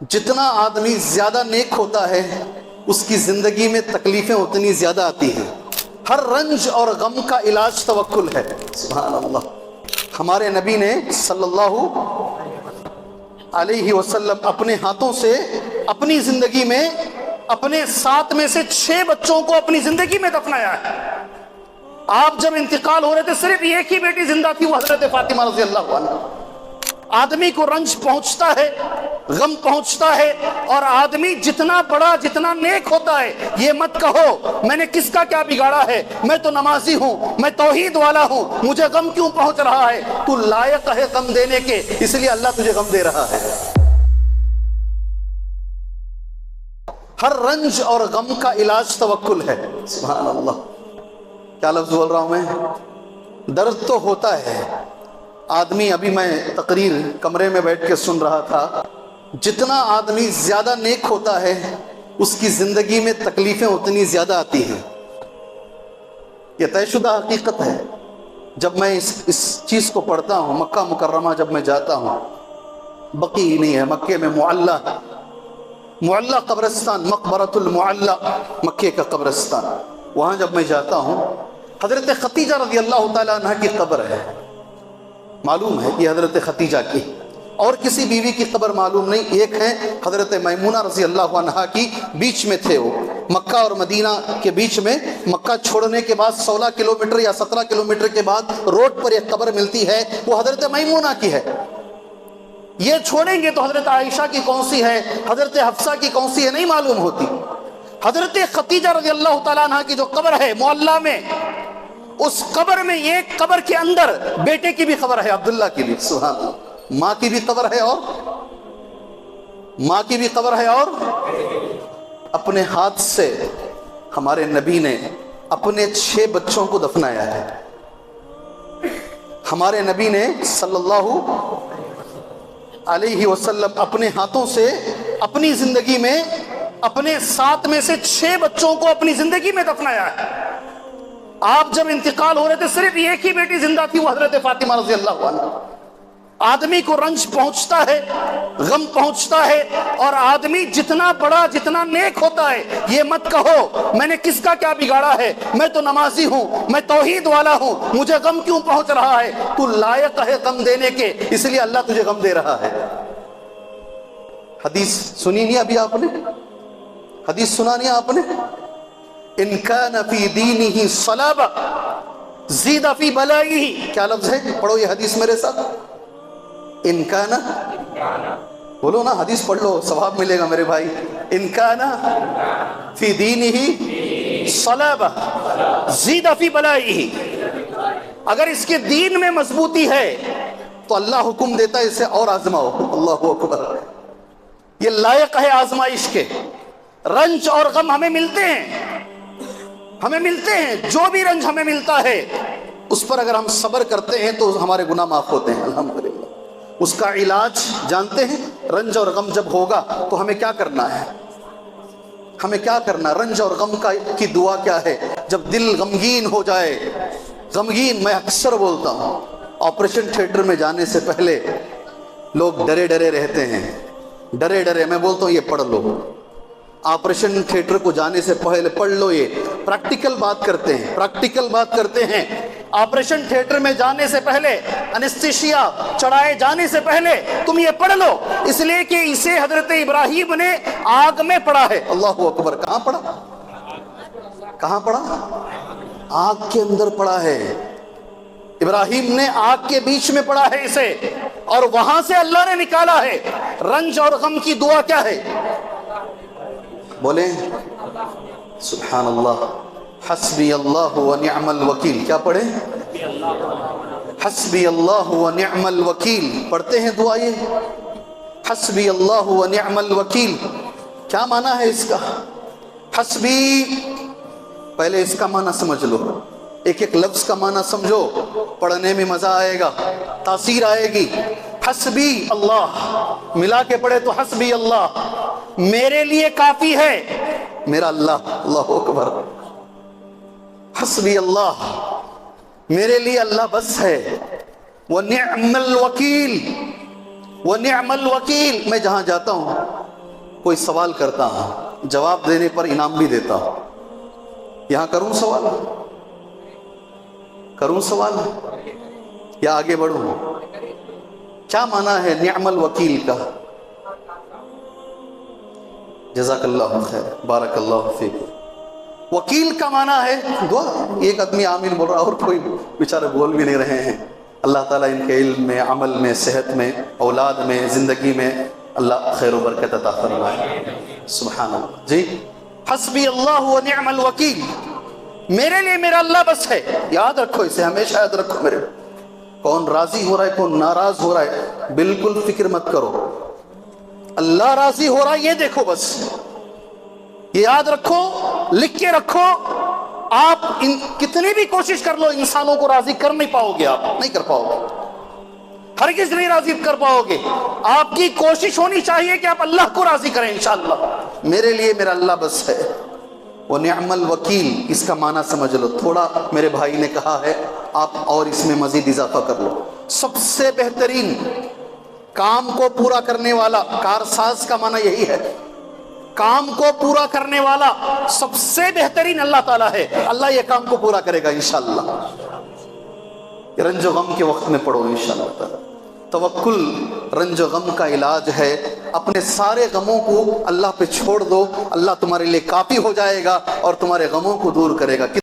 جتنا آدمی زیادہ نیک ہوتا ہے اس کی زندگی میں تکلیفیں اتنی زیادہ آتی ہیں۔ ہر رنج اور غم کا علاج توکل ہے۔ سبحان اللہ۔ ہمارے نبی نے صلی اللہ علیہ وسلم اپنے ہاتھوں سے اپنی زندگی میں اپنے 7 میں سے 6 بچوں کو اپنی زندگی میں دفنایا ہے۔ آپ جب انتقال ہو رہے تھے صرف ایک ہی بیٹی زندہ تھی، وہ حضرت فاطمہ رضی اللہ عنہ۔ آدمی کو رنج پہنچتا ہے، غم پہنچتا ہے، اور آدمی جتنا بڑا جتنا نیک ہوتا ہے یہ مت کہو میں نے کس کا کیا بگاڑا ہے، میں تو نمازی ہوں، میں توحید والا ہوں، مجھے غم کیوں پہنچ رہا ہے؟ تو لائق ہے غم دینے کے، اس لیے اللہ تجھے غم دے رہا ہے۔ ہر رنج اور غم کا علاج توکل ہے۔ سبحان اللہ۔ کیا لفظ بول رہا ہوں میں؟ درد تو ہوتا ہے آدمی، ابھی میں تقریر کمرے میں بیٹھ کے سن رہا تھا، جتنا آدمی زیادہ نیک ہوتا ہے اس کی زندگی میں تکلیفیں اتنی زیادہ آتی ہیں۔ یہ طے شدہ حقیقت ہے۔ جب میں اس چیز کو پڑھتا ہوں، مکہ مکرمہ جب میں جاتا ہوں، بقی نہیں ہے مکے میں، معلّہ قبرستان، مقبرۃ المعلّہ مکے کا قبرستان، وہاں جب میں جاتا ہوں حضرت خدیجہ رضی اللہ تعالیٰ عنہ کی قبر ہے، معلوم ہے کہ حضرت خدیجہ کی، اور کسی بیوی کی قبر معلوم نہیں، ایک ہے حضرت میمونہ رضی اللہ عنہا کی، بیچ میں تھے وہ، مکہ اور مدینہ کے بیچ میں، مکہ چھوڑنے کے بعد 16 کلومیٹر یا 17 کلومیٹر کے بعد روڈ پر ایک قبر ملتی ہے، وہ حضرت میمونہ کی ہے۔ یہ چھوڑیں گے تو حضرت عائشہ کی کون سی ہے، حضرت حفصہ کی کون سی ہے نہیں معلوم ہوتی۔ حضرت خدیجہ رضی اللہ تعالیٰ عنہ کی جو قبر ہے معلّہ میں، اس قبر میں ایک قبر کے اندر بیٹے کی بھی قبر ہے، عبداللہ کی بھی، سبحان اللہ، ماں کی بھی قبر ہے، اور ماں کی بھی قبر ہے، اور اپنے ہاتھ سے ہمارے نبی نے اپنے 6 بچوں کو دفنایا ہے۔ ہمارے نبی نے صلی اللہ علیہ وسلم اپنے ہاتھوں سے اپنی زندگی میں اپنے 7 میں سے 6 بچوں کو اپنی زندگی میں دفنایا ہے۔ آپ جب انتقال ہو رہے تھے صرف ایک ہی بیٹی زندہ تھی، وہ حضرت فاطمہ رضی اللہ عنہ۔ آدمی کو رنج پہنچتا ہے، غم پہنچتا ہے، اور آدمی جتنا بڑا جتنا نیک ہوتا ہے یہ مت کہو میں نے کس کا کیا بگاڑا ہے، میں تو نمازی ہوں، میں توحید والا ہوں، مجھے غم کیوں پہنچ رہا ہے؟ تو لائق ہے غم دینے کے، اس لیے اللہ تجھے غم دے رہا ہے۔ حدیث سنی نہیں ابھی آپ نے؟ حدیث سنا نہیں آپ نے؟ ان کان فی دینہ صلابہ زید فی بلائہ، کیا لفظ ہے؟ پڑھو یہ حدیث میرے ساتھ۔ ان کان، بولو نا، حدیث پڑھ لو، ثواب ملے گا میرے بھائی۔ ان کان فی دینہ صلابہ زید فی بلائہ، اگر اس کے دین میں مضبوطی ہے تو اللہ حکم دیتا ہے اسے اور آزماؤ۔ اللہ اکبر۔ یہ لائق ہے آزمائش کے۔ رنج اور غم ہمیں ملتے ہیں، ہمیں ملتے ہیں، جو بھی رنج ہمیں ملتا ہے اس پر اگر ہم صبر کرتے ہیں تو ہمارے گناہ معاف ہوتے ہیں، الحمدللہ۔ اس کا علاج جانتے ہیں؟ رنج اور غم جب ہوگا تو ہمیں کیا کرنا ہے؟ ہمیں کیا کرنا؟ رنج اور غم کی دعا کیا ہے؟ جب دل غمگین ہو جائے، غمگین، میں اکثر بولتا ہوں آپریشن تھیٹر میں جانے سے پہلے لوگ ڈرے ڈرے رہتے ہیں، ڈرے ڈرے، میں بولتا ہوں یہ پڑھ لو، آپریشن تھیٹر کو جانے سے پہلے پڑھ لو، یہ پریکٹیکل بات کرتے ہیں، پریکٹیکل بات کرتے ہیں۔ آپریشن تھیٹر میں جانے سے پہلے، انستیشیا چڑھائے جانے سے پہلے تم یہ پڑھ لو، اس لیے کہ اسے حضرت ابراہیم نے آگ میں پڑھا ہے۔ اللہ اکبر۔ کہاں پڑھا؟ کہاں پڑھا؟ آگ کے اندر پڑھا ہے۔ ابراہیم نے آگ کے بیچ میں پڑھا ہے اسے، اور وہاں سے اللہ نے نکالا ہے۔ رنج اور غم کی دعا کیا ہے؟ بولیں سبحان اللہ۔ حسبی اللہ ونعم الوکیل، کیا پڑھیں؟ حسبی اللہ ونعم الوکیل، پڑھتے ہیں دعا یہ؟ حسبی اللہ ونعم الوکیل، کیا معنی ہے اس کا؟ حسبی، پہلے اس کا معنی سمجھ لو، ایک ایک لفظ کا معنی سمجھو، پڑھنے میں مزہ آئے گا، تاثیر آئے گی۔ حسبی اللہ، ملا کے پڑھے تو حسبی اللہ، میرے لیے کافی ہے میرا اللہ۔ اللہ اکبر۔ حسبی اللہ، میرے لیے اللہ بس ہے۔ وَنِعْمَ الْوَكِيلِ، وَنِعْمَ الْوَكِيلِ، میں جہاں جاتا ہوں کوئی سوال کرتا ہوں، جواب دینے پر انعام بھی دیتا ہوں. یہاں کروں سوال یا آگے بڑھوں؟ کیا معنی ہے نعم الوکیل کا؟ جزاک اللہ خیر، بارک اللہ فیک. وکیل کا معنی ہے دعا. ایک آدمی آمین بول رہا اور کوئی بیچارے بول بھی نہیں رہے ہیں. اللہ تعالیٰ ان کے علم میں، عمل میں، صحت میں، اولاد میں، زندگی میں اللہ خیر و برکت عطا فرمائے. سبحان اللہ. جی، حسبی اللہ و نعم الوکیل، میرے لیے میرا اللہ بس ہے. یاد رکھو اسے، ہمیشہ یاد رکھو. میرے کون راضی ہو رہا ہے، کون ناراض ہو رہا ہے، بالکل فکر مت کرو. اللہ راضی ہو رہا ہے یہ دیکھو بس. یہ یاد رکھو، لکھ کے رکھو. آپ کتنی بھی کوشش کر لو انسانوں کو راضی کر نہیں پاؤ گے. آپ نہیں کر پاؤ گے، ہرگز نہیں راضی کر پاؤ گے. آپ کی کوشش ہونی چاہیے کہ آپ اللہ کو راضی کریں. انشاءاللہ میرے لیے میرا اللہ بس ہے. وہ نعم الوکیل، اس کا معنی سمجھ لو. تھوڑا میرے بھائی نے کہا ہے، آپ اور اس میں مزید اضافہ کر لو. سب سے بہترین کام کو پورا کرنے والا، کارساز کا معنی یہی ہے، کام کو پورا کرنے والا سب سے بہترین اللہ تعالیٰ ہے. اللہ یہ کام کو پورا کرے گا انشاءاللہ. رنج و غم کے وقت میں پڑھو انشاءاللہ تعالیٰ. توکل رنج و غم کا علاج ہے. اپنے سارے غموں کو اللہ پہ چھوڑ دو، اللہ تمہارے لیے کافی ہو جائے گا اور تمہارے غموں کو دور کرے گا.